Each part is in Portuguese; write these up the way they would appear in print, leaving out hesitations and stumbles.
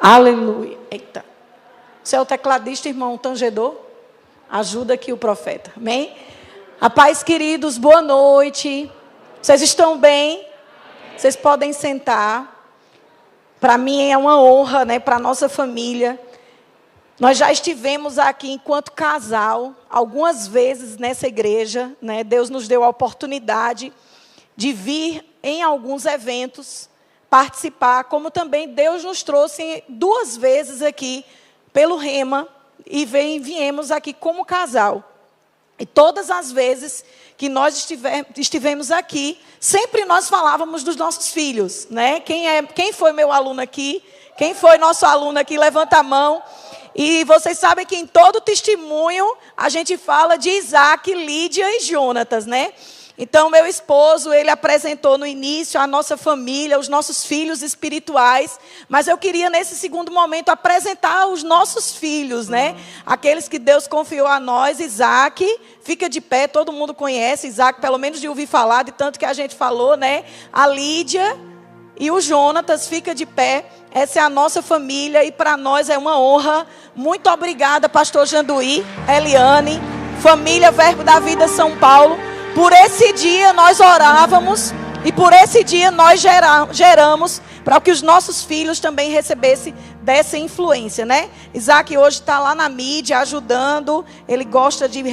Aleluia. Eita. Você é o tecladista, irmão tangedor? Ajuda aqui o profeta. Amém? A paz, queridos, boa noite. Vocês estão bem? Vocês podem sentar. Para mim é uma honra, né, para a nossa família. Nós já estivemos aqui enquanto casal, algumas vezes nessa igreja, né? Deus nos deu a oportunidade de vir em alguns eventos, participar, como também Deus nos trouxe 2 vezes aqui pelo Rema, e viemos aqui como casal. E todas as vezes que nós estivemos aqui, sempre nós falávamos dos nossos filhos, né? Quem foi meu aluno aqui? Quem foi nosso aluno aqui? Levanta a mão. E vocês sabem que em todo testemunho a gente fala de Isaac, Lídia e Jonatas, né? Então, meu esposo, ele apresentou no início a nossa família, os nossos filhos espirituais. Mas eu queria, nesse segundo momento, apresentar os nossos filhos, né? Aqueles que Deus confiou a nós. Isaac, fica de pé, todo mundo conhece Isaac, pelo menos de ouvir falar, de tanto que a gente falou, né? A Lídia e o Jonatas, fica de pé. Essa é a nossa família e para nós é uma honra. Muito obrigada, pastor Janduí, Eliane, família Verbo da Vida São Paulo. Por esse dia nós orávamos e por esse dia nós geramos para que os nossos filhos também recebessem dessa influência, né? Isaac hoje está lá na mídia ajudando, ele gosta de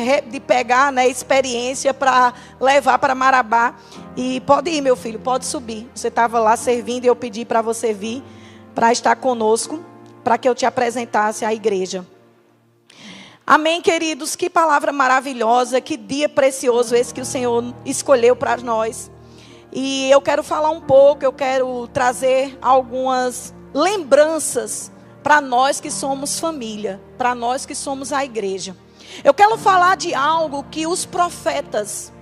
pegar, né, experiência para levar para Marabá. E pode ir, meu filho, pode subir. Você estava lá servindo e eu pedi para você vir para estar conosco, para que eu te apresentasse à igreja. Amém, queridos, que palavra maravilhosa, que dia precioso esse que o Senhor escolheu para nós. E eu quero falar um pouco, eu quero trazer algumas lembranças para nós que somos família, para nós que somos a igreja. Eu quero falar de algo que os profetas,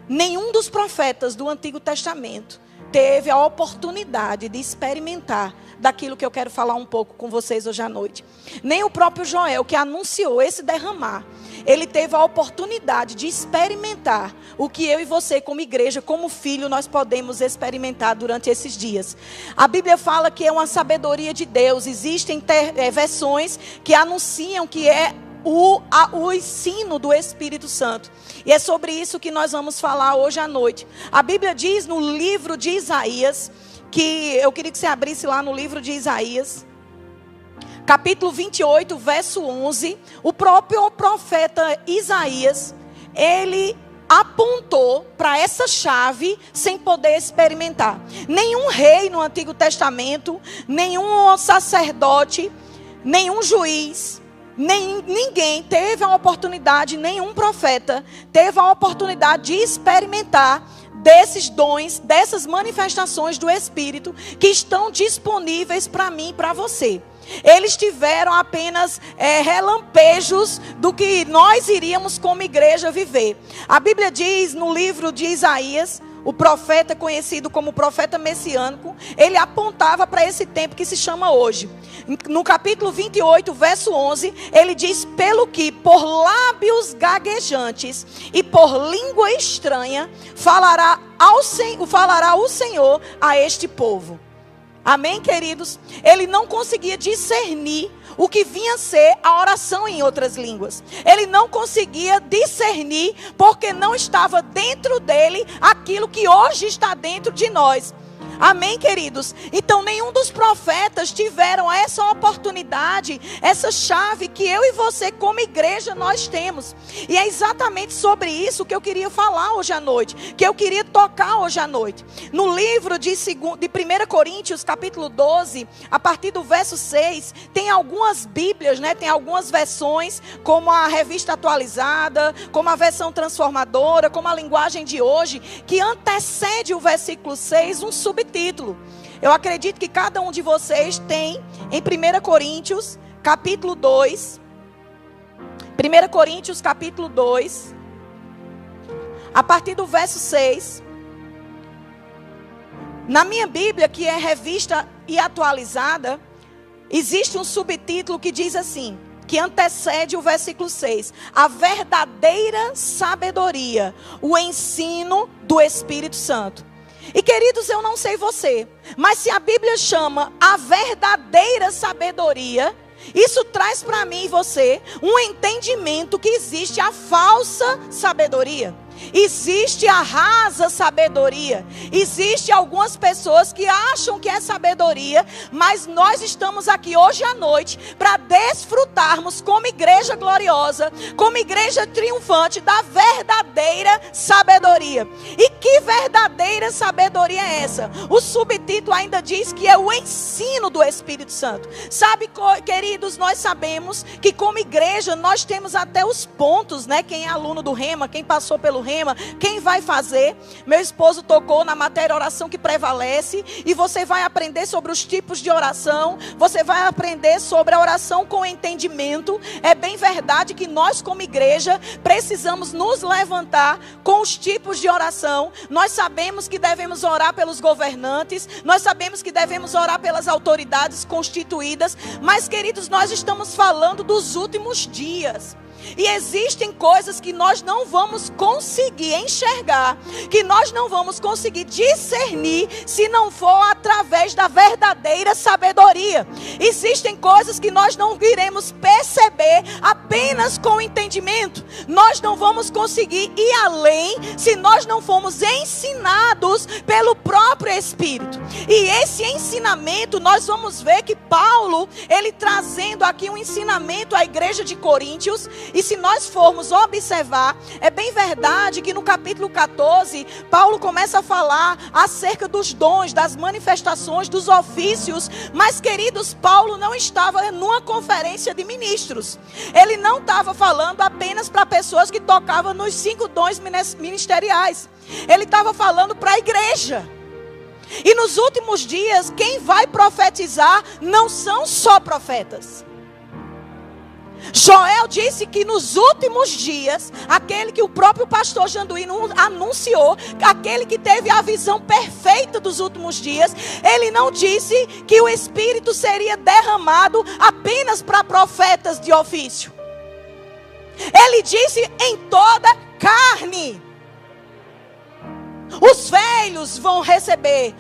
nenhum dos profetas do Antigo Testamento teve a oportunidade de experimentar daquilo que eu quero falar um pouco com vocês hoje à noite. Nem o próprio Joel, que anunciou esse derramar, ele teve a oportunidade de experimentar o que eu e você, como igreja, como filho, nós podemos experimentar durante esses dias. A Bíblia fala que é uma sabedoria de Deus. Existem versões que anunciam que é o ensino do Espírito Santo. E é sobre isso que nós vamos falar hoje à noite. A Bíblia diz no livro de Isaías, que eu queria que você abrisse lá no livro de Isaías, capítulo 28, verso 11. O próprio profeta Isaías, ele apontou para essa chave sem poder experimentar. Nenhum rei no Antigo Testamento, nenhum sacerdote, nenhum juiz, ninguém teve a oportunidade, nenhum profeta teve a oportunidade de experimentar desses dons, dessas manifestações do Espírito que estão disponíveis para mim e para você. Eles tiveram apenas relampejos do que nós iríamos como igreja viver. A Bíblia diz no livro de Isaías, o profeta conhecido como profeta messiânico, ele apontava para esse tempo que se chama hoje. No capítulo 28, verso 11, ele diz: pelo que por lábios gaguejantes e por língua estranha falará o Senhor a este povo. Amém, queridos? Ele não conseguia discernir o que vinha a ser a oração em outras línguas. Ele não conseguia discernir porque não estava dentro dele aquilo que hoje está dentro de nós. Amém, queridos? Então, nenhum dos profetas tiveram essa oportunidade, essa chave que eu e você, como igreja, nós temos. E é exatamente sobre isso que eu queria falar hoje à noite, que eu queria tocar hoje à noite. No livro de 1 Coríntios, capítulo 12, a partir do verso 6, tem algumas bíblias, né? Tem algumas versões, como a Revista Atualizada, como a versão transformadora, como a linguagem de hoje, que antecede o versículo 6, um subtítulo. Eu acredito que cada um de vocês tem em 1 Coríntios, capítulo 2. 1 Coríntios, capítulo 2. A partir do verso 6. Na minha Bíblia, que é revista e atualizada, existe um subtítulo que diz assim, que antecede o versículo 6. A verdadeira sabedoria, o ensino do Espírito Santo. E queridos, eu não sei você, mas se a Bíblia chama a verdadeira sabedoria, isso traz para mim e você um entendimento que existe a falsa sabedoria. Existe a rasa sabedoria. Existe algumas pessoas que acham que é sabedoria, mas nós estamos aqui hoje à noite para desfrutarmos como igreja gloriosa, como igreja triunfante da verdadeira sabedoria. E que verdadeira sabedoria é essa? O subtítulo ainda diz que é o ensino do Espírito Santo. Sabe, queridos, nós sabemos que como igreja nós temos até os pontos, né? Quem é aluno do Rema, quem passou pelo Rema, quem vai fazer? Meu esposo tocou na matéria oração que prevalece, e você vai aprender sobre os tipos de oração, você vai aprender sobre a oração com entendimento. É bem verdade que nós como igreja precisamos nos levantar com os tipos de oração. Nós sabemos que devemos orar pelos governantes, nós sabemos que devemos orar pelas autoridades constituídas, mas queridos, nós estamos falando dos últimos dias. E existem coisas que nós não vamos conseguir enxergar, que nós não vamos conseguir discernir, se não for através da verdadeira sabedoria. Existem coisas que nós não iremos perceber apenas com entendimento. Nós não vamos conseguir ir além se nós não formos ensinados pelo próprio Espírito. E esse ensinamento, nós vamos ver que Paulo, ele trazendo aqui um ensinamento à igreja de Coríntios. E se nós formos observar, é bem verdade que no capítulo 14, Paulo começa a falar acerca dos dons, das manifestações, dos ofícios. Mas, queridos, Paulo não estava numa conferência de ministros. Ele não estava falando apenas para pessoas que tocavam nos 5 dons ministeriais. Ele estava falando para a igreja. E nos últimos dias, quem vai profetizar não são só profetas. Joel disse que nos últimos dias, aquele que o próprio pastor Janduíno anunciou, aquele que teve a visão perfeita dos últimos dias, ele não disse que o Espírito seria derramado apenas para profetas de ofício. Ele disse em toda carne. Os velhos vão receber,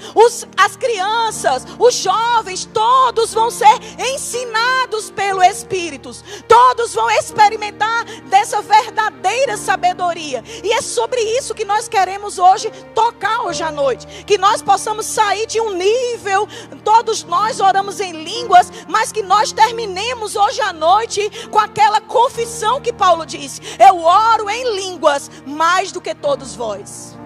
as crianças, os jovens, todos vão ser ensinados pelo Espírito. Todos vão experimentar dessa verdadeira sabedoria. E é sobre isso que nós queremos hoje tocar hoje à noite. Que nós possamos sair de um nível, todos nós oramos em línguas, mas que nós terminemos hoje à noite com aquela confissão que Paulo disse: eu oro em línguas mais do que todos vós.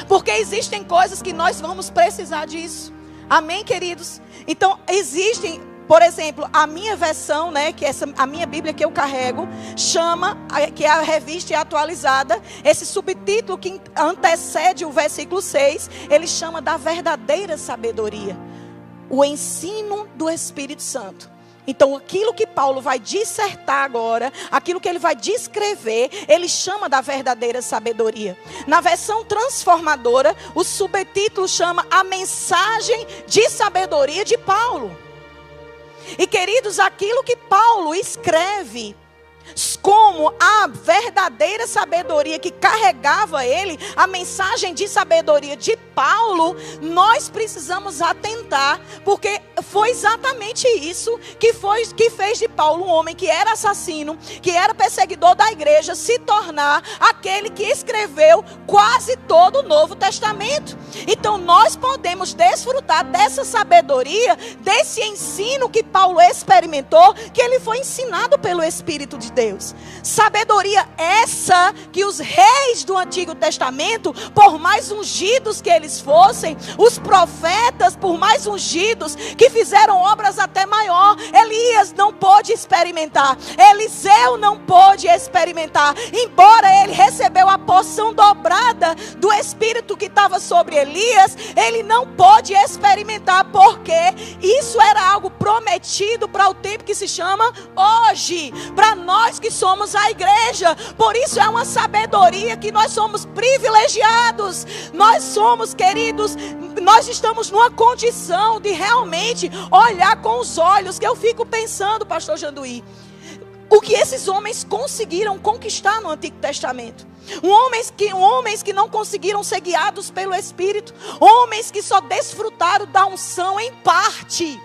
Porque existem coisas que nós vamos precisar disso. Amém, queridos? Então, existem, por exemplo, a minha versão, né, que a minha Bíblia que eu carrego, chama, que é a revista e atualizada, esse subtítulo que antecede o versículo 6, ele chama da verdadeira sabedoria. O ensino do Espírito Santo. Então, aquilo que Paulo vai dissertar agora, aquilo que ele vai descrever, ele chama da verdadeira sabedoria. Na versão transformadora, o subtítulo chama a mensagem de sabedoria de Paulo. E, queridos, aquilo que Paulo escreve como a verdadeira sabedoria que carregava ele, a mensagem de sabedoria de Paulo, nós precisamos atentar, porque foi exatamente isso que fez de Paulo um homem que era assassino, que era perseguidor da igreja, se tornar aquele que escreveu quase todo o Novo Testamento. Então nós podemos desfrutar dessa sabedoria, desse ensino que Paulo experimentou, que ele foi ensinado pelo Espírito de Deus. Sabedoria essa que os reis do Antigo Testamento, por mais ungidos que eles fossem, os profetas, por mais ungidos, que fizeram obras até maior, Elias não pôde experimentar, Eliseu não pôde experimentar, embora ele recebeu a porção dobrada do Espírito que estava sobre Elias, ele não pôde experimentar, porque isso era algo prometido para o tempo que se chama hoje, para nós que somos a igreja. Por isso é uma sabedoria que nós somos privilegiados, nós somos, queridos, nós estamos numa condição de realmente olhar com os olhos, que eu fico pensando, pastor Janduí, o que esses homens conseguiram conquistar no Antigo Testamento. Homens que não conseguiram ser guiados pelo Espírito. Homens que só desfrutaram da unção em parte.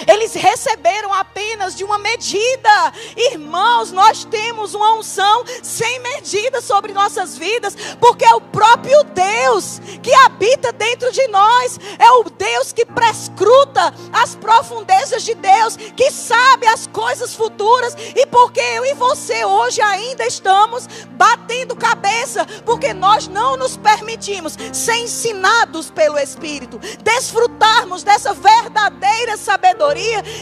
Eles receberam apenas de uma medida. Irmãos, nós temos uma unção sem medida sobre nossas vidas, porque é o próprio Deus que habita dentro de nós. É o Deus que prescruta as profundezas de Deus, que sabe as coisas futuras. E porque eu e você hoje ainda estamos batendo cabeça, porque nós não nos permitimos ser ensinados pelo Espírito, desfrutarmos dessa verdadeira sabedoria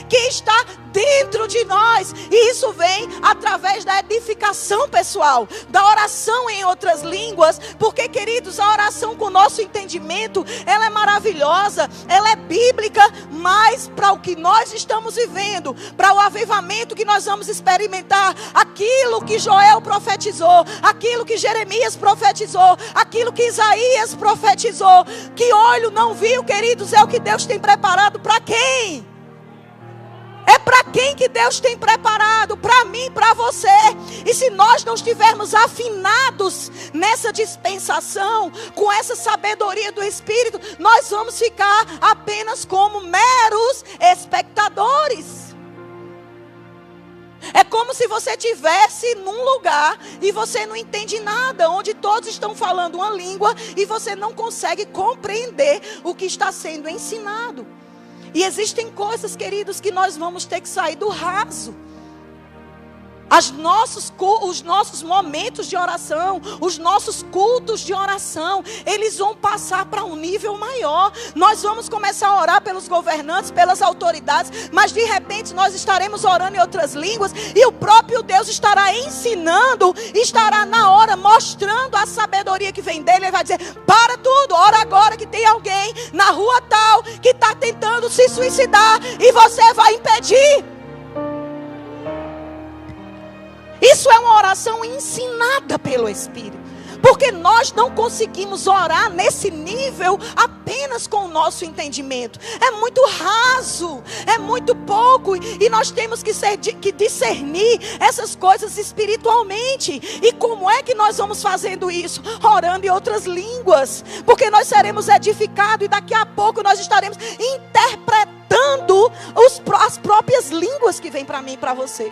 que está dentro de nós. E isso vem através da edificação pessoal, da oração em outras línguas. Porque, queridos, a oração com o nosso entendimento, ela é maravilhosa, ela é bíblica, mas para o que nós estamos vivendo, para o avivamento que nós vamos experimentar, aquilo que Joel profetizou, aquilo que Jeremias profetizou, aquilo que Isaías profetizou, que olho não viu, queridos, é o que Deus tem preparado para quem? É para quem que Deus tem preparado? Para mim, para você. E se nós não estivermos afinados nessa dispensação, com essa sabedoria do Espírito, nós vamos ficar apenas como meros espectadores. É como se você estivesse num lugar e você não entende nada, onde todos estão falando uma língua e você não consegue compreender o que está sendo ensinado. E existem coisas, queridos, que nós vamos ter que sair do raso. Os nossos momentos de oração, os nossos cultos de oração, eles vão passar para um nível maior. Nós vamos começar a orar pelos governantes, pelas autoridades, mas de repente nós estaremos orando em outras línguas e o próprio Deus estará ensinando, estará na hora mostrando a sabedoria que vem dele. Ele vai dizer: para tudo, ora agora que tem alguém na rua tal que está tentando se suicidar e você vai impedir. Isso é uma oração ensinada pelo Espírito. Porque nós não conseguimos orar nesse nível apenas com o nosso entendimento. É muito raso, é muito pouco. E nós temos que discernir essas coisas espiritualmente. E como é que nós vamos fazendo isso? Orando em outras línguas. Porque nós seremos edificados e daqui a pouco nós estaremos interpretando as próprias línguas que vêm para mim e para você.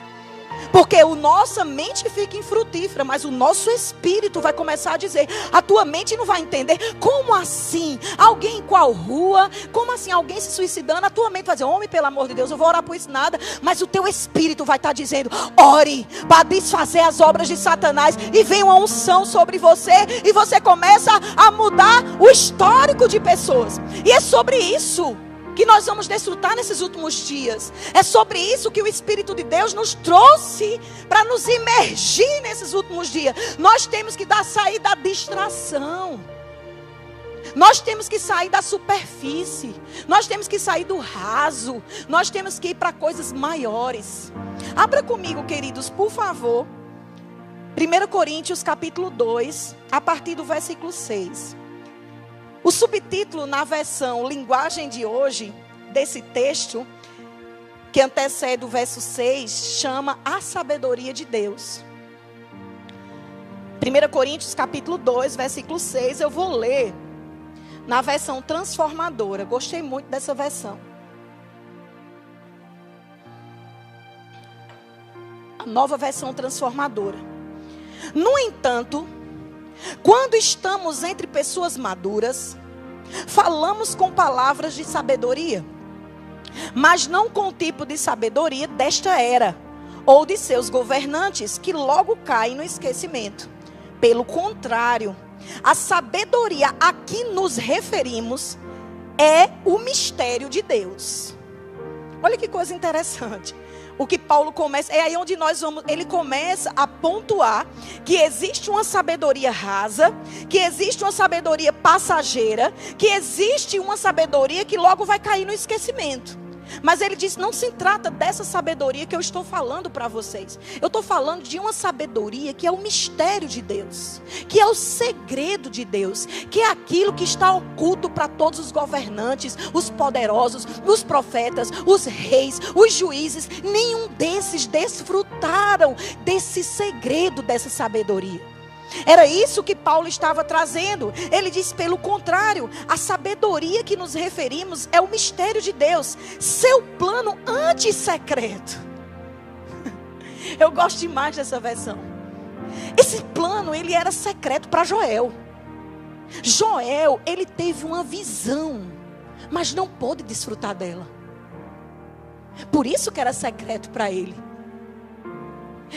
Porque a nossa mente fica infrutífera, mas o nosso espírito vai começar a dizer: a tua mente não vai entender. Como assim? Alguém em qual rua? Como assim? Alguém se suicidando? A tua mente vai dizer: homem, pelo amor de Deus, eu vou orar por isso nada. Mas o teu espírito vai estar dizendo: ore para desfazer as obras de Satanás. E vem uma unção sobre você. E você começa a mudar o histórico de pessoas. E é sobre isso que nós vamos desfrutar nesses últimos dias. É sobre isso que o Espírito de Deus nos trouxe para nos imergir nesses últimos dias. Nós temos que sair da distração. Nós temos que sair da superfície. Nós temos que sair do raso. Nós temos que ir para coisas maiores. Abra comigo, queridos, por favor. 1 Coríntios capítulo 2, a partir do versículo 6. O subtítulo na versão linguagem de hoje, desse texto, que antecede o verso 6, chama A Sabedoria de Deus. 1 Coríntios capítulo 2, versículo 6, eu vou ler na versão transformadora. Gostei muito dessa versão. A nova versão transformadora. No entanto, quando estamos entre pessoas maduras, falamos com palavras de sabedoria, mas não com o tipo de sabedoria desta era, ou de seus governantes, que logo caem no esquecimento. Pelo contrário, a sabedoria a que nos referimos é o mistério de Deus. Olha que coisa interessante. O que Paulo começa, é aí onde ele começa a pontuar que existe uma sabedoria rasa, que existe uma sabedoria passageira, que existe uma sabedoria que logo vai cair no esquecimento. Mas ele disse, não se trata dessa sabedoria que eu estou falando para vocês. Eu estou falando de uma sabedoria que é o mistério de Deus, que é o segredo de Deus, que é aquilo que está oculto para todos os governantes, os poderosos, os profetas, os reis, os juízes. Nenhum desses desfrutaram desse segredo, dessa sabedoria. Era isso que Paulo estava trazendo. Ele diz, pelo contrário, a sabedoria que nos referimos é o mistério de Deus, seu plano antissecreto. Eu gosto demais dessa versão. Esse plano, ele era secreto para Joel. Joel, ele teve uma visão, mas não pôde desfrutar dela. Por isso que era secreto para ele.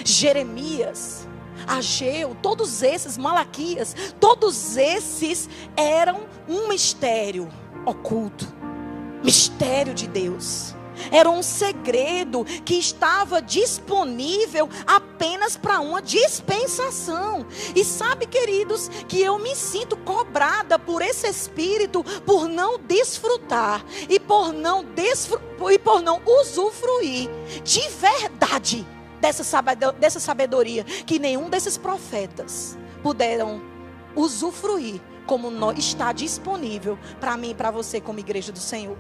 Jeremias, Ageu, todos esses, Malaquias, todos esses eram um mistério oculto, mistério de Deus. Era um segredo que estava disponível apenas para uma dispensação. E sabe, queridos, que eu me sinto cobrada por esse espírito por não desfrutar e por não usufruir de verdade dessa sabedoria que nenhum desses profetas puderam usufruir, como está disponível para mim e para você como igreja do Senhor.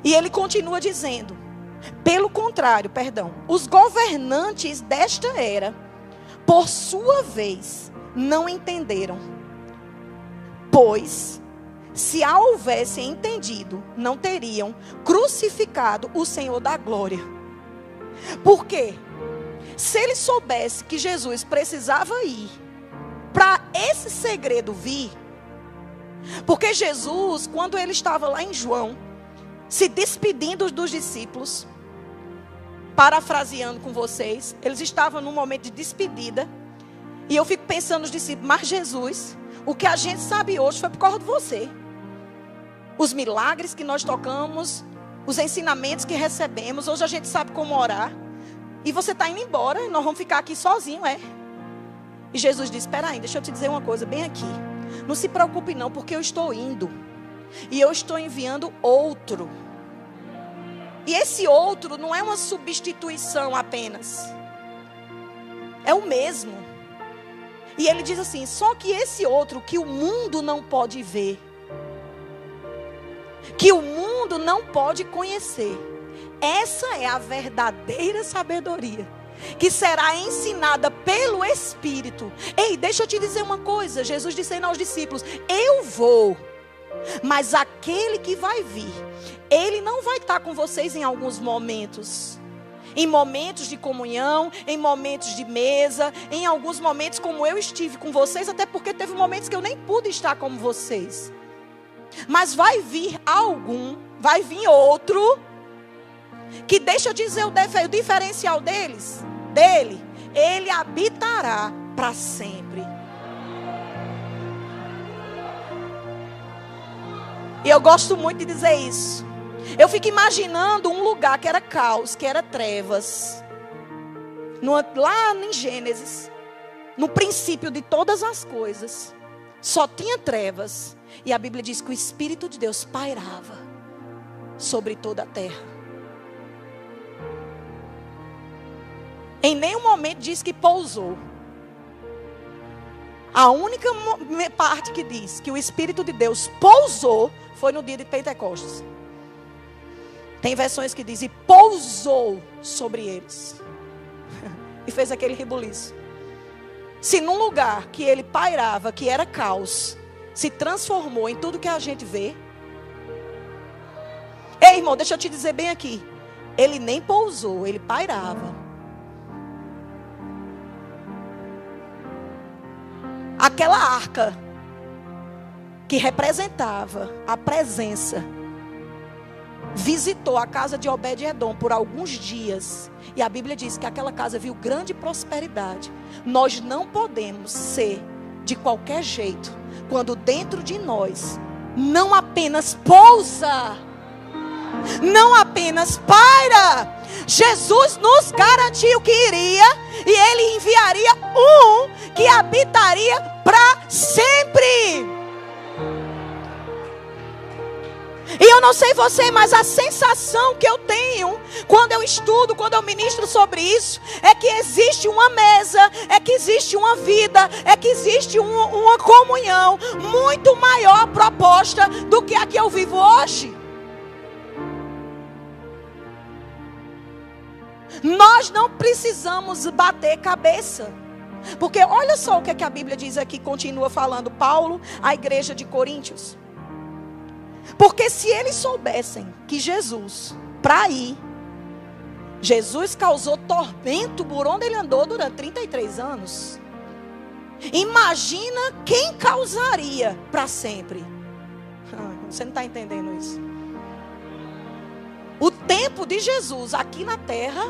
E ele continua dizendo, pelo contrário, os governantes desta era, por sua vez, não entenderam, pois se a houvessem entendido, não teriam crucificado o Senhor da glória. Por quê? Se ele soubesse que Jesus precisava ir para esse segredo vir, porque Jesus, quando ele estava lá em João, se despedindo dos discípulos, parafraseando com vocês, eles estavam num momento de despedida, e eu fico pensando nos discípulos, mas Jesus, o que a gente sabe hoje foi por causa de você. Os milagres que nós tocamos, os ensinamentos que recebemos, hoje a gente sabe como orar. E você está indo embora, e nós vamos ficar aqui sozinhos, é? E Jesus disse, espera aí, deixa eu te dizer uma coisa bem aqui. Não se preocupe não, porque eu estou indo. E eu estou enviando outro. E esse outro não é uma substituição apenas. É o mesmo. E ele diz assim, só que esse outro que o mundo não pode ver, que o mundo não pode conhecer, essa é a verdadeira sabedoria, que será ensinada pelo Espírito. Ei, deixa eu te dizer uma coisa. Jesus disse aos discípulos, eu vou, mas aquele que vai vir, ele não vai estar com vocês em alguns momentos. Em momentos de comunhão, em momentos de mesa, em alguns momentos como eu estive com vocês, até porque teve momentos que eu nem pude estar como vocês. Mas vai vir outro, que deixa eu dizer o diferencial dele, ele habitará para sempre. E eu gosto muito de dizer isso. Eu fico imaginando um lugar que era caos, que era trevas. Lá em Gênesis, no princípio de todas as coisas, só tinha trevas. E a Bíblia diz que o Espírito de Deus pairava sobre toda a terra. Em nenhum momento diz que pousou. A única parte que diz que o Espírito de Deus pousou foi no dia de Pentecostes. Tem versões que dizem pousou sobre eles. E fez aquele rebuliço. Se num lugar que ele pairava, que era caos, se transformou em tudo que a gente vê. Ei, irmão, deixa eu te dizer bem aqui. Ele nem pousou, ele pairava. Aquela arca que representava a presença visitou a casa de Obed-Edom por alguns dias. E a Bíblia diz que aquela casa viu grande prosperidade. Nós não podemos ser de qualquer jeito quando dentro de nós não apenas pousa, não apenas paira. Jesus nos garantiu que iria, e Ele enviaria um que habitaria para sempre. E eu não sei você, mas a sensação que eu tenho quando eu estudo, quando eu ministro sobre isso, é que existe uma mesa, é que existe uma vida, é que existe uma comunhão muito maior proposta do que a que eu vivo hoje. Nós não precisamos bater cabeça. Porque olha só o que a Bíblia diz aqui, continua falando Paulo, à igreja de Coríntios. Porque se eles soubessem que Jesus, para ir, Jesus causou tormento por onde ele andou durante 33 anos. Imagina quem causaria para sempre. Você não está entendendo isso. O tempo de Jesus aqui na terra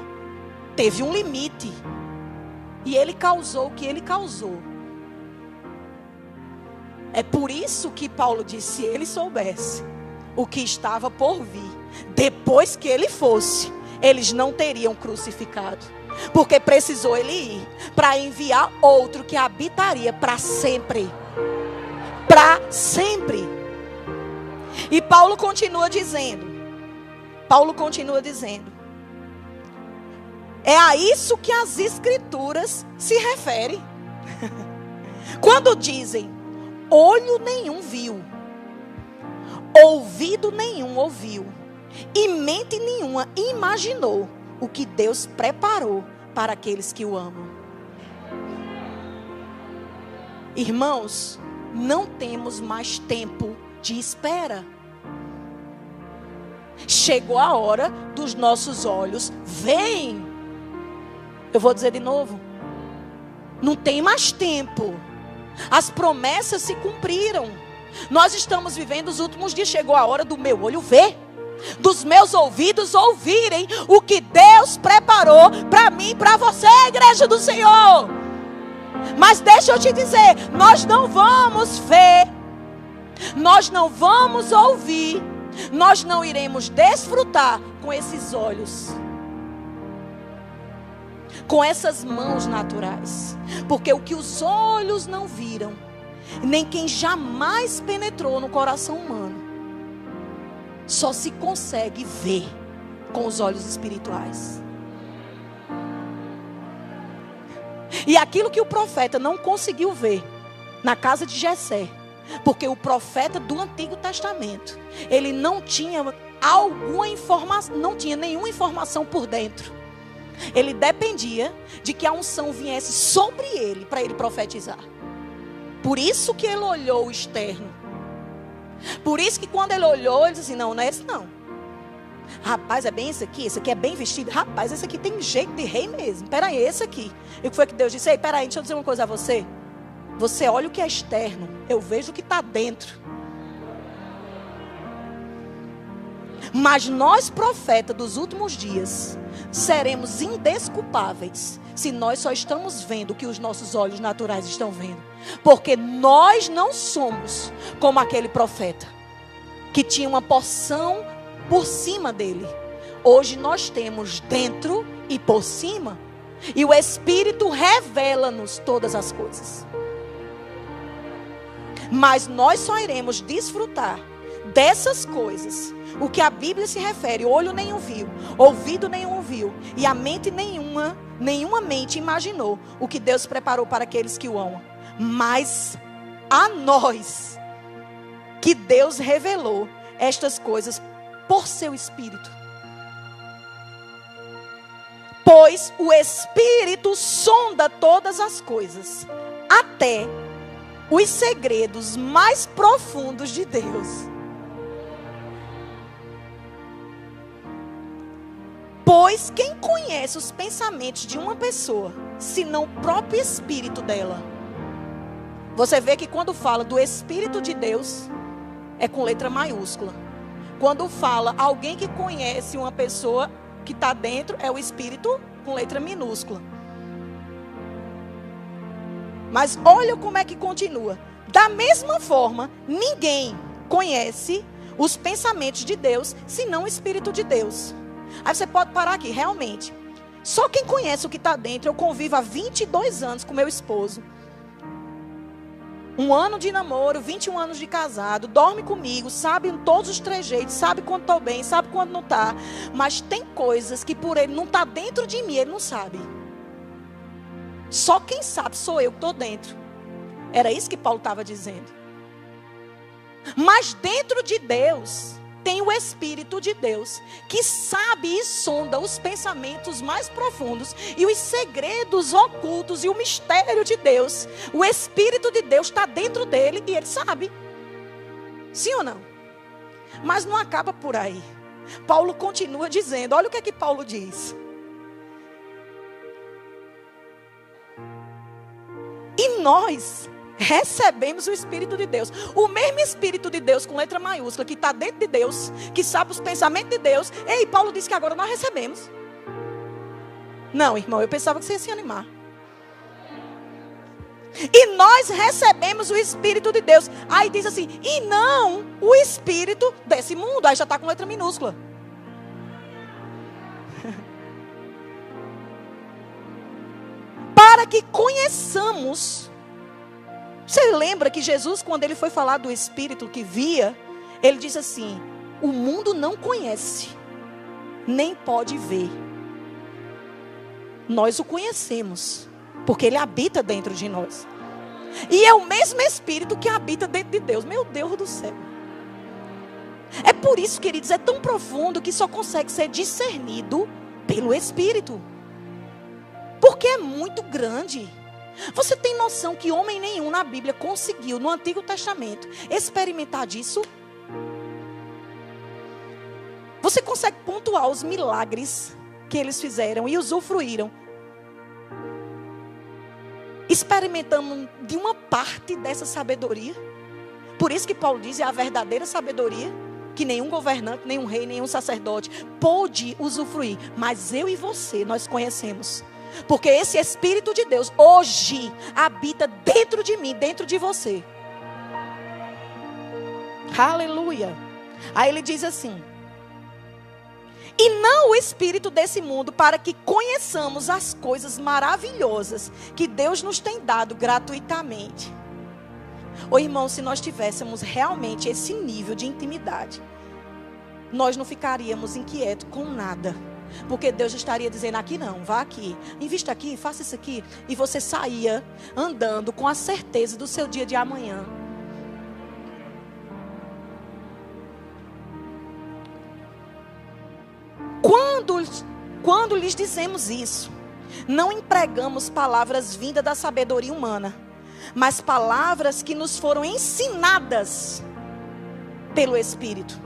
teve um limite. E ele causou o que ele causou. É por isso que Paulo disse, se ele soubesse o que estava por vir, depois que ele fosse, eles não teriam crucificado. Porque precisou ele ir para enviar outro que habitaria para sempre. Para sempre. E Paulo continua dizendo. É a isso que as escrituras se referem. Quando dizem, olho nenhum viu, ouvido nenhum ouviu, e mente nenhuma imaginou o que Deus preparou para aqueles que o amam. Irmãos, não temos mais tempo de espera. Chegou a hora dos nossos olhos verem. Eu vou dizer de novo. Não tem mais tempo. As promessas se cumpriram. Nós estamos vivendo os últimos dias. Chegou a hora do meu olho ver, dos meus ouvidos ouvirem o que Deus preparou para mim e para você, igreja do Senhor. Mas deixa eu te dizer, nós não vamos ver, nós não vamos ouvir, nós não iremos desfrutar com esses olhos, com essas mãos naturais. Porque o que os olhos não viram, nem quem jamais penetrou no coração humano, só se consegue ver com os olhos espirituais. E aquilo que o profeta não conseguiu ver na casa de Jessé, porque o profeta do Antigo Testamento, ele não tinha alguma informação, não tinha nenhuma informação por dentro. Ele dependia de que a unção viesse sobre ele para ele profetizar. Por isso que ele olhou o externo. Por isso que quando ele olhou, ele disse assim, não é esse não. Rapaz, é bem esse aqui é bem vestido. Rapaz, esse aqui tem jeito de rei mesmo. Peraí, esse aqui. E o que foi que Deus disse? Ei, peraí, deixa eu dizer uma coisa a você. Você olha o que é externo, eu vejo o que está dentro. Mas nós, profetas dos últimos dias, seremos indesculpáveis se nós só estamos vendo o que os nossos olhos naturais estão vendo. Porque nós não somos como aquele profeta que tinha uma porção por cima dele. Hoje nós temos dentro e por cima. E o Espírito revela-nos todas as coisas. Mas nós só iremos desfrutar dessas coisas, o que a Bíblia se refere, olho nenhum viu, ouvido nenhum ouviu, e a mente nenhuma mente imaginou o que Deus preparou para aqueles que o amam. Mas a nós, que Deus revelou estas coisas por seu Espírito. Pois o Espírito sonda todas as coisas, até os segredos mais profundos de Deus. Pois quem conhece os pensamentos de uma pessoa, senão o próprio Espírito dela? Você vê que quando fala do Espírito de Deus, é com letra maiúscula. Quando fala alguém que conhece uma pessoa que está dentro, é o Espírito com letra minúscula. Mas olha como é que continua. Da mesma forma, ninguém conhece os pensamentos de Deus, senão o Espírito de Deus. Aí você pode parar aqui, realmente. Só quem conhece o que está dentro, eu convivo há 22 anos com meu esposo. 1 ano de namoro, 21 anos de casado, dorme comigo, sabe todos os trejeitos, sabe quando estou bem, sabe quando não está. Mas tem coisas que por ele não está dentro de mim, ele não sabe. Só quem sabe sou eu que estou dentro. Era isso que Paulo estava dizendo. Mas dentro de Deus tem o Espírito de Deus, que sabe e sonda os pensamentos mais profundos e os segredos ocultos e o mistério de Deus. O Espírito de Deus está dentro dele e ele sabe. Sim ou não? Mas não acaba por aí. Paulo continua dizendo, olha o que é que Paulo diz. E nós recebemos o Espírito de Deus. O mesmo Espírito de Deus com letra maiúscula, que está dentro de Deus, que sabe os pensamentos de Deus. Ei, Paulo disse que agora nós recebemos. Não, irmão, eu pensava que você ia se animar. E nós recebemos o Espírito de Deus. Aí diz assim, e não o Espírito desse mundo. Aí já está com letra minúscula. Para que conheçamos. Você lembra que Jesus, quando ele foi falar do Espírito que via, ele disse assim, o mundo não conhece, nem pode ver. Nós o conhecemos, porque ele habita dentro de nós. E é o mesmo Espírito que habita dentro de Deus. Meu Deus do céu. É por isso, queridos, é tão profundo que só consegue ser discernido pelo Espírito. Porque é muito grande. Você tem noção que homem nenhum na Bíblia conseguiu, no Antigo Testamento, experimentar disso? Você consegue pontuar os milagres que eles fizeram e usufruíram, experimentando de uma parte dessa sabedoria? Por isso que Paulo diz, é a verdadeira sabedoria, que nenhum governante, nenhum rei, nenhum sacerdote pôde usufruir. Mas eu e você, nós conhecemos. Porque esse Espírito de Deus hoje habita dentro de mim, dentro de você. Aleluia. Aí ele diz assim, e não o espírito desse mundo, para que conheçamos as coisas maravilhosas que Deus nos tem dado gratuitamente. Ô irmão, se nós tivéssemos realmente esse nível de intimidade, nós não ficaríamos inquietos com nada. Porque Deus estaria dizendo, aqui não, vá aqui, invista aqui, faça isso aqui. E você saía andando com a certeza do seu dia de amanhã. Quando lhes dizemos isso, não empregamos palavras vindas da sabedoria humana, mas palavras que nos foram ensinadas pelo Espírito.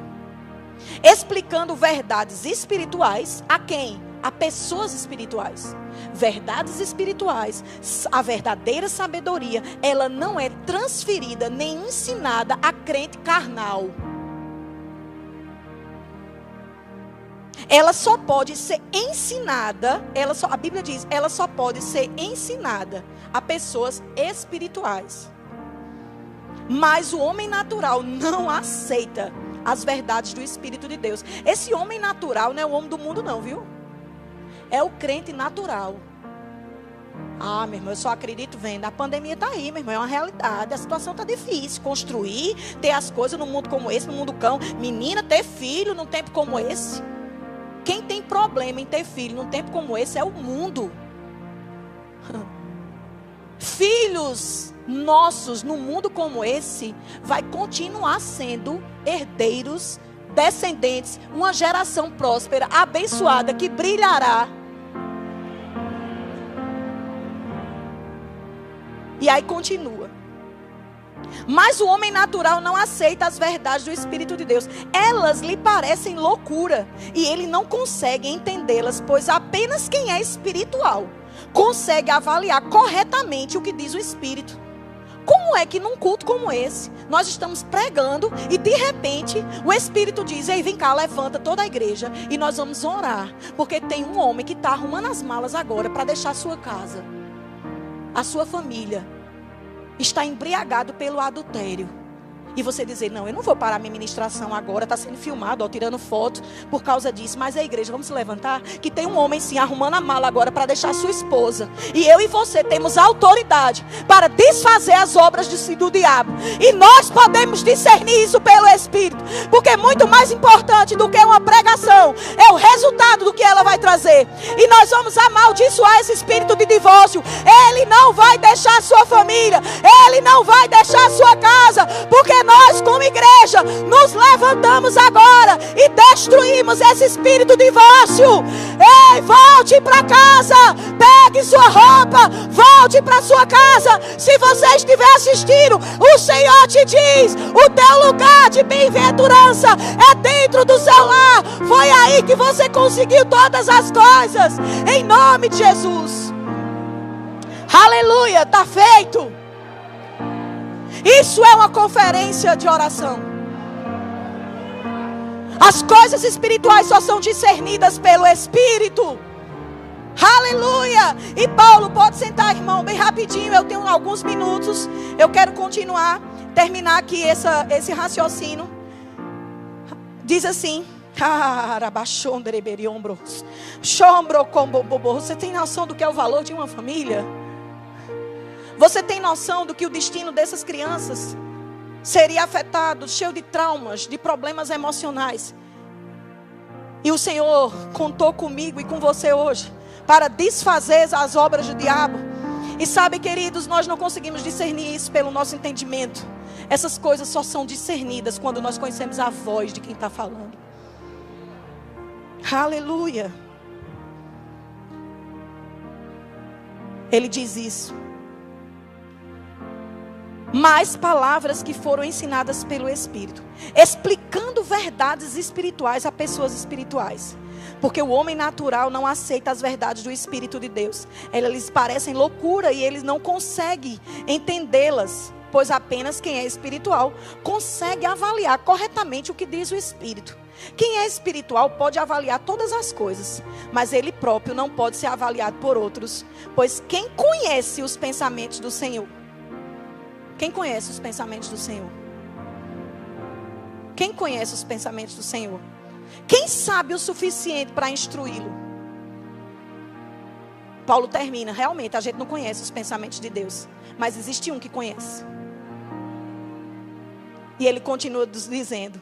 Explicando verdades espirituais a quem? A pessoas espirituais. Verdades espirituais. A verdadeira sabedoria, ela não é transferida nem ensinada a crente carnal. Ela só pode ser ensinada, a Bíblia diz, ela só pode ser ensinada a pessoas espirituais. Mas o homem natural não aceita as verdades do Espírito de Deus. Esse homem natural não é o homem do mundo não, viu? É o crente natural. Ah, meu irmão, eu só acredito vendo. A pandemia está aí, meu irmão, é uma realidade. A situação está difícil. Construir, ter as coisas num mundo como esse, no mundo cão. Menina, ter filho num tempo como esse. Quem tem problema em ter filho num tempo como esse é o mundo. Filhos nossos num mundo como esse vai continuar sendo herdeiros, descendentes, uma geração próspera, abençoada, que brilhará. E aí continua. Mas o homem natural não aceita as verdades do Espírito de Deus. Elas lhe parecem loucura e ele não consegue entendê-las, pois apenas quem é espiritual consegue avaliar corretamente o que diz o Espírito. Como é que num culto como esse, nós estamos pregando e de repente o Espírito diz, ei, vem cá, levanta toda a igreja e nós vamos orar. Porque tem um homem que está arrumando as malas agora para deixar a sua casa, a sua família. Está embriagado pelo adultério. E você dizer, não, eu não vou parar minha ministração agora, está sendo filmado, ó, tirando foto por causa disso. Mas a igreja, vamos se levantar, que tem um homem sim arrumando a mala agora para deixar sua esposa. E eu e você temos autoridade para desfazer as obras do diabo. E nós podemos discernir isso pelo Espírito. Porque é muito mais importante do que uma pregação, é o resultado do que ela vai trazer. E nós vamos amaldiçoar esse espírito de divórcio. Ele não vai deixar a sua família, ele não vai deixar a sua casa, porque nós, como igreja, nos levantamos agora e destruímos esse espírito de divórcio. Ei, volte para casa, pegue sua roupa, volte para sua casa. Se você estiver assistindo, o Senhor te diz: o teu lugar de bem-aventurança é dentro do seu lar. Foi aí que você conseguiu todas as coisas, em nome de Jesus. Aleluia, está feito. Isso é uma conferência de oração. As coisas espirituais só são discernidas pelo Espírito. Aleluia. E Paulo, pode sentar, irmão, bem rapidinho. Eu tenho alguns minutos. Eu quero terminar aqui esse raciocínio. Diz assim: você tem noção do que é o valor de uma família? Você tem noção do que o destino dessas crianças seria afetado, cheio de traumas, de problemas emocionais? E o Senhor contou comigo e com você hoje para desfazer as obras do diabo. E sabe, queridos, nós não conseguimos discernir isso pelo nosso entendimento. Essas coisas só são discernidas quando nós conhecemos a voz de quem está falando. Aleluia. Ele diz isso. Mais palavras que foram ensinadas pelo Espírito, explicando verdades espirituais a pessoas espirituais. Porque o homem natural não aceita as verdades do Espírito de Deus. Elas lhes parecem loucura e eles não conseguem entendê-las. Pois apenas quem é espiritual consegue avaliar corretamente o que diz o Espírito. Quem é espiritual pode avaliar todas as coisas, mas ele próprio não pode ser avaliado por outros. Pois quem conhece os pensamentos do Senhor? Quem conhece os pensamentos do Senhor? Quem conhece os pensamentos do Senhor? Quem sabe o suficiente para instruí-lo? Paulo termina, realmente a gente não conhece os pensamentos de Deus, mas existe um que conhece. E ele continua dizendo: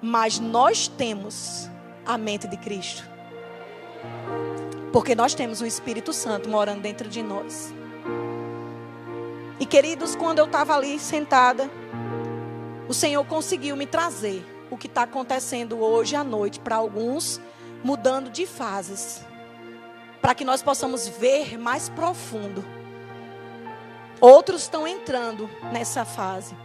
mas nós temos a mente de Cristo. Porque nós temos o Espírito Santo morando dentro de nós. E queridos, quando eu estava ali sentada, o Senhor conseguiu me trazer o que está acontecendo hoje à noite para alguns, mudando de fases, para que nós possamos ver mais profundo. Outros estão entrando nessa fase.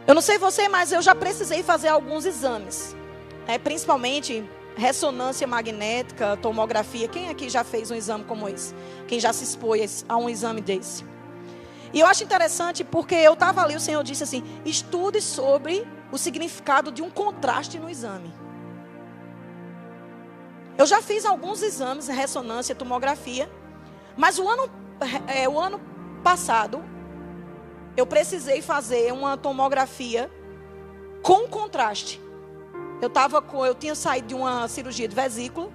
Eu não sei você, mas eu já precisei fazer alguns exames, principalmente ressonância magnética, tomografia. Quem aqui já fez um exame como esse? Quem já se expôs a um exame desse? E eu acho interessante porque eu estava ali, o Senhor disse assim: estude sobre o significado de um contraste no exame. Eu já fiz alguns exames, ressonância, tomografia, mas o ano passado eu precisei fazer uma tomografia com contraste. Eu tinha saído de uma cirurgia de vesícula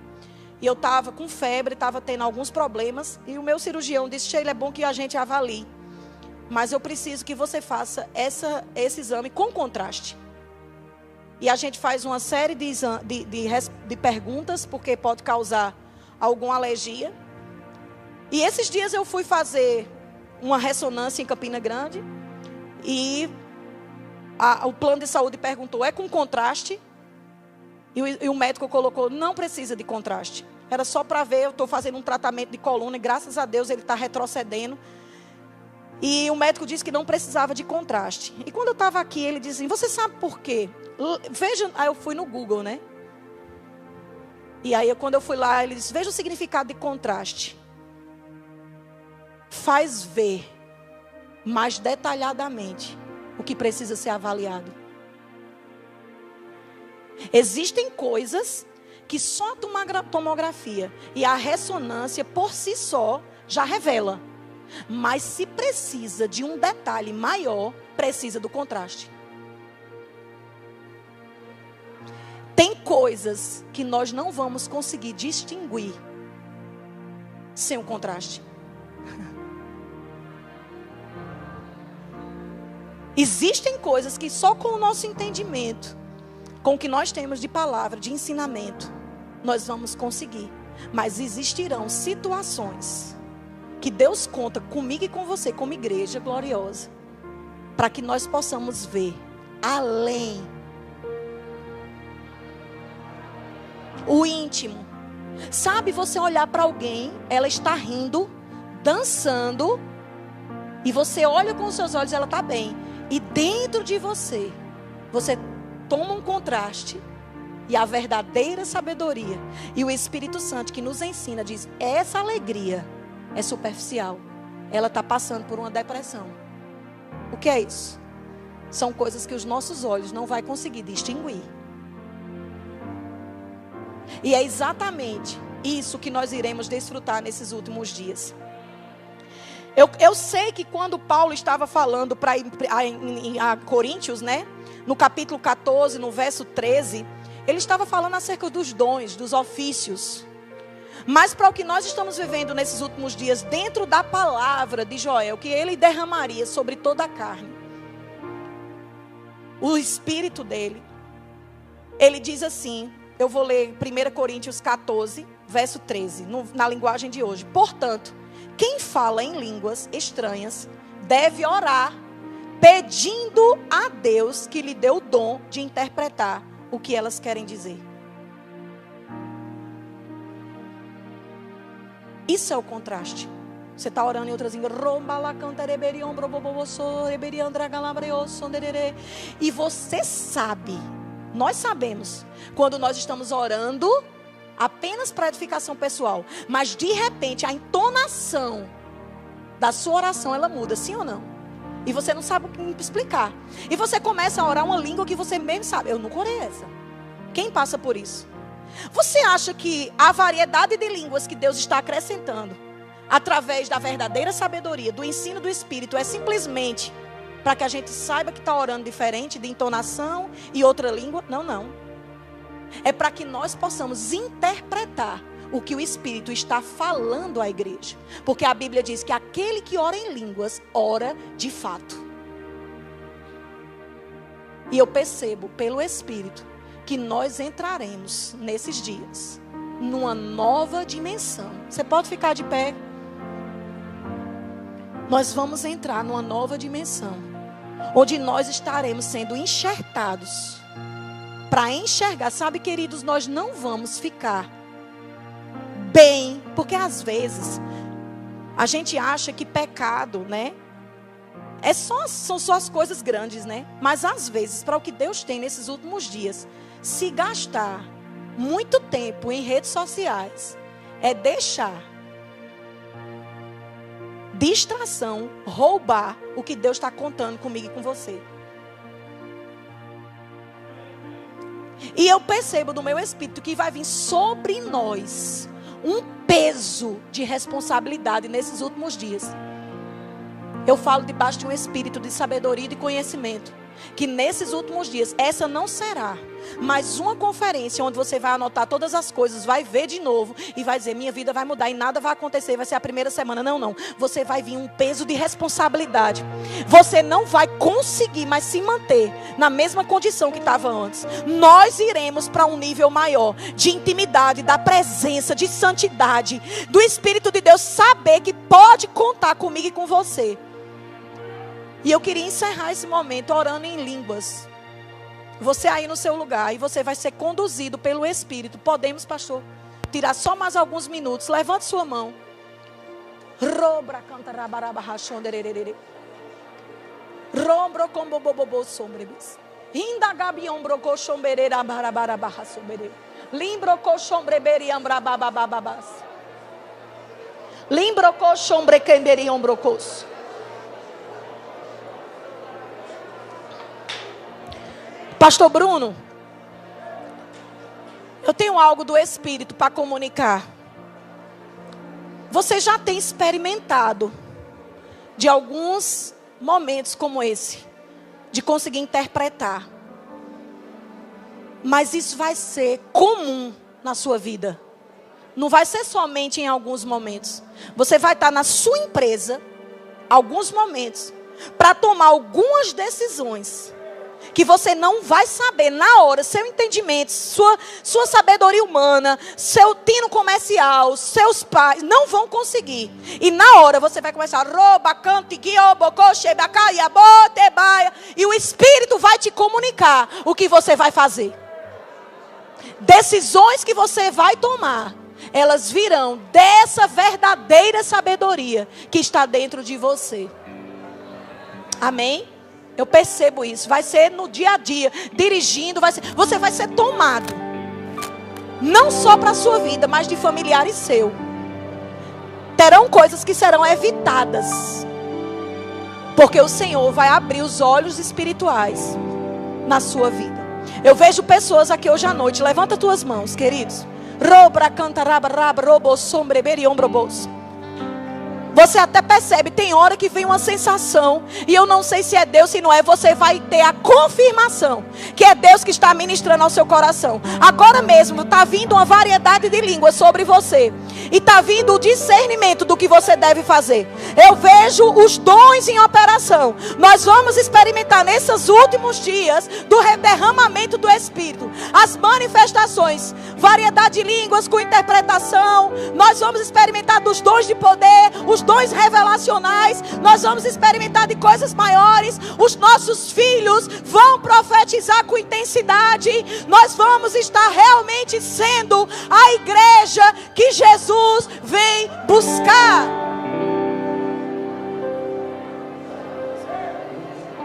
e eu estava com febre, estava tendo alguns problemas. E o meu cirurgião disse: Sheila, é bom que a gente avalie, mas eu preciso que você faça esse exame com contraste. E a gente faz uma série de perguntas, porque pode causar alguma alergia. E esses dias eu fui fazer uma ressonância em Campina Grande. E o plano de saúde perguntou: é com contraste? E o médico colocou: não precisa de contraste. Era só para ver, eu estou fazendo um tratamento de coluna e graças a Deus ele está retrocedendo. E o médico disse que não precisava de contraste. E quando eu estava aqui, ele disse assim: você sabe por quê? Veja, aí eu fui no Google, né? E aí quando eu fui lá, ele disse: veja o significado de contraste. Faz ver mais detalhadamente o que precisa ser avaliado. Existem coisas que só a tomografia e a ressonância por si só já revela. Mas se precisa de um detalhe maior, precisa do contraste. Tem coisas que nós não vamos conseguir distinguir sem o contraste. Existem coisas que só com o nosso entendimento, com o que nós temos de palavra, de ensinamento, nós vamos conseguir. Mas existirão situações que Deus conta comigo e com você, como igreja gloriosa, para que nós possamos ver além o íntimo. Sabe, você olhar para alguém, ela está rindo, dançando, e você olha com os seus olhos, ela está bem. E dentro de você, você toma um contraste, e a verdadeira sabedoria, e o Espírito Santo que nos ensina, diz, essa alegria é superficial. Ela está passando por uma depressão. O que é isso? São coisas que os nossos olhos não vão conseguir distinguir. E é exatamente isso que nós iremos desfrutar nesses últimos dias. Eu sei que quando Paulo estava falando a Coríntios, né? No capítulo 14, no verso 13, ele estava falando acerca dos dons, dos ofícios. Mas para o que nós estamos vivendo nesses últimos dias, dentro da palavra de Joel, que ele derramaria sobre toda a carne, o Espírito dele, ele diz assim, eu vou ler 1 Coríntios 14, verso 13, na linguagem de hoje. Portanto, quem fala em línguas estranhas deve orar, pedindo a Deus que lhe dê o dom de interpretar o que elas querem dizer. Isso é o contraste. Você está orando em outras línguas. E você sabe, nós sabemos, quando nós estamos orando apenas para edificação pessoal, mas de repente a entonação da sua oração, ela muda, sim ou não? E você não sabe explicar. E você começa a orar uma língua que você mesmo sabe. Eu nunca orei essa. Quem passa por isso? Você acha que a variedade de línguas que Deus está acrescentando, através da verdadeira sabedoria, do ensino do Espírito, é simplesmente para que a gente saiba que está orando diferente, de entonação e outra língua? Não, não. É para que nós possamos interpretar o que o Espírito está falando à igreja. Porque a Bíblia diz que aquele que ora em línguas, ora de fato. E eu percebo pelo Espírito que nós entraremos nesses dias numa nova dimensão. Você pode ficar de pé? Nós vamos entrar numa nova dimensão, onde nós estaremos sendo enxertados para enxergar. Sabe, queridos, nós não vamos ficar bem, porque às vezes a gente acha que pecado, né, são só as coisas grandes, né? Mas às vezes, para o que Deus tem nesses últimos dias, se gastar muito tempo em redes sociais, é deixar distração roubar o que Deus está contando comigo e com você. E eu percebo do meu espírito que vai vir sobre nós um peso de responsabilidade nesses últimos dias. Eu falo debaixo de um espírito de sabedoria e de conhecimento, que nesses últimos dias, essa não será mais uma conferência onde você vai anotar todas as coisas, vai ver de novo e vai dizer, minha vida vai mudar e nada vai acontecer, vai ser a primeira semana. Não, não. Você vai vir um peso de responsabilidade. Você não vai conseguir mais se manter na mesma condição que estava antes. Nós iremos para um nível maior de intimidade, da presença, de santidade, do Espírito de Deus, saber que pode contar comigo e com você. E eu queria encerrar esse momento orando em línguas. Você aí no seu lugar, e você vai ser conduzido pelo Espírito. Podemos, pastor, tirar só mais alguns minutos. Levante sua mão. Robra canta rabaraba rachondererere. Rombro combo bobo sombrebis. Inda gabiombro cochomberera barabaraba rasombere. Limbro cochombreberi ambrababababas. Limbro cochombrekemberi ombrocos. Pastor Bruno, eu tenho algo do Espírito para comunicar. Você já tem experimentado de alguns momentos como esse, de conseguir interpretar. Mas isso vai ser comum na sua vida. Não vai ser somente em alguns momentos. Você vai estar na sua empresa, alguns momentos, para tomar algumas decisões que você não vai saber na hora, seu entendimento, sua sabedoria humana, seu tino comercial, seus pais, não vão conseguir. E na hora você vai começar, e o Espírito vai te comunicar o que você vai fazer. Decisões que você vai tomar, elas virão dessa verdadeira sabedoria que está dentro de você. Amém? Eu percebo isso. Vai ser no dia a dia, dirigindo, você vai ser tomado. Não só para a sua vida, mas de familiares seus. Terão coisas que serão evitadas. Porque o Senhor vai abrir os olhos espirituais na sua vida. Eu vejo pessoas aqui hoje à noite. Levanta tuas mãos, queridos. Você até percebe, tem hora que vem uma sensação, e eu não sei se é Deus, se não é, você vai ter a confirmação que é Deus que está ministrando ao seu coração. Agora mesmo está vindo uma variedade de línguas sobre você, e está vindo o discernimento do que você deve fazer. Eu vejo os dons em operação. Nós vamos experimentar nesses últimos dias do derramamento do Espírito, as manifestações, variedade de línguas com interpretação. Nós vamos experimentar dos dons de poder, os dons revelacionais. Nós vamos experimentar de coisas maiores. Os nossos filhos vão profetizar com intensidade. Nós vamos estar realmente sendo a igreja que Jesus vem buscar.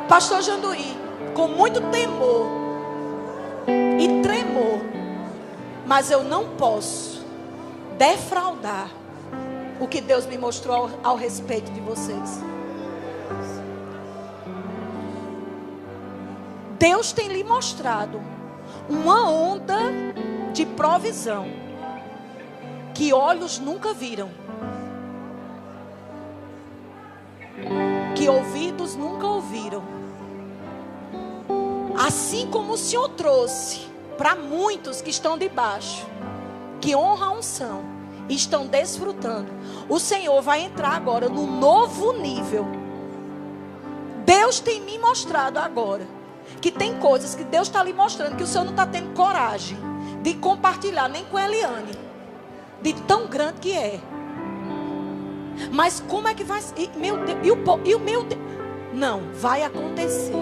Pastor Janduí, com muito temor e tremor, mas eu não posso defraudar o que Deus me mostrou ao respeito de vocês. Deus tem lhe mostrado uma onda de provisão que olhos nunca viram, que ouvidos nunca ouviram. Assim como o Senhor trouxe para muitos que estão debaixo, que honra a unção, estão desfrutando, o Senhor vai entrar agora no novo nível. Deus tem me mostrado agora que tem coisas que Deus está lhe mostrando que o Senhor não está tendo coragem de compartilhar nem com Eliane, de tão grande que é. Mas como é que vai? Meu Deus, e o meu Deus? Não, vai acontecer.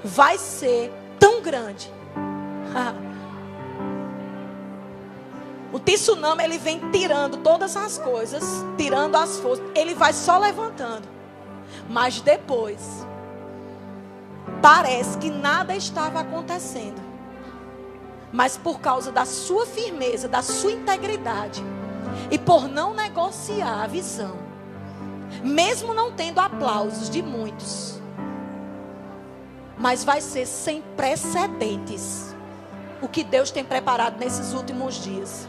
Vai ser tão grande. O tsunami, ele vem tirando todas as coisas, tirando as forças. Ele vai só levantando. Mas depois, parece que nada estava acontecendo. Mas por causa da sua firmeza, da sua integridade, e por não negociar a visão, mesmo não tendo aplausos de muitos, mas vai ser sem precedentes o que Deus tem preparado nesses últimos dias.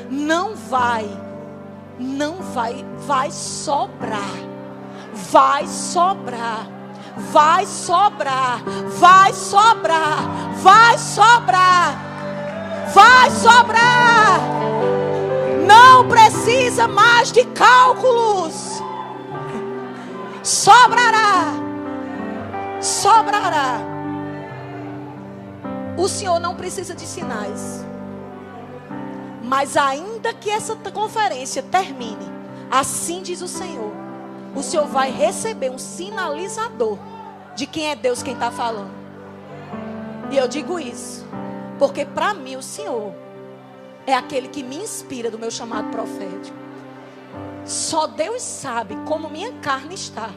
Não vai sobrar. Vai sobrar. Vai sobrar. Vai sobrar. Vai sobrar. Vai sobrar. Não precisa mais de cálculos. Sobrará. Sobrará. O Senhor não precisa de sinais. Mas ainda que essa conferência termine, assim diz o Senhor vai receber um sinalizador de quem é Deus quem está falando. E eu digo isso porque para mim o Senhor é aquele que me inspira do meu chamado profético. Só Deus sabe como minha carne está,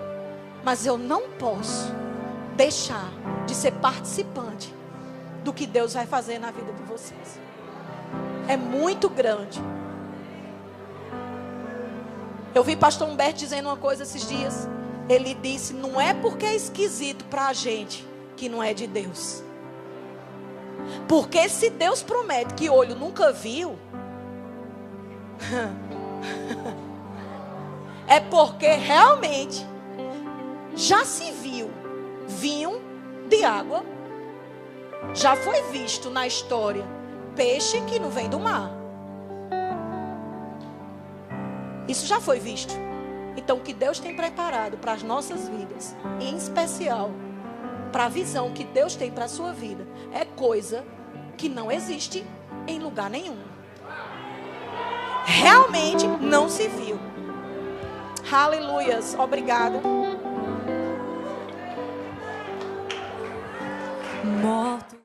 mas eu não posso deixar de ser participante do que Deus vai fazer na vida de vocês. É muito grande. Eu vi pastor Humberto dizendo uma coisa esses dias. Ele disse, não é porque é esquisito para a gente que não é de Deus. Porque se Deus promete que olho nunca viu, É porque realmente já se viu vinho de água. Já foi visto na história peixe que não vem do mar. Isso já foi visto. Então, o que Deus tem preparado para as nossas vidas, em especial para a visão que Deus tem para a sua vida, é coisa que não existe em lugar nenhum. Realmente não se viu. Aleluias. Obrigada. Morto.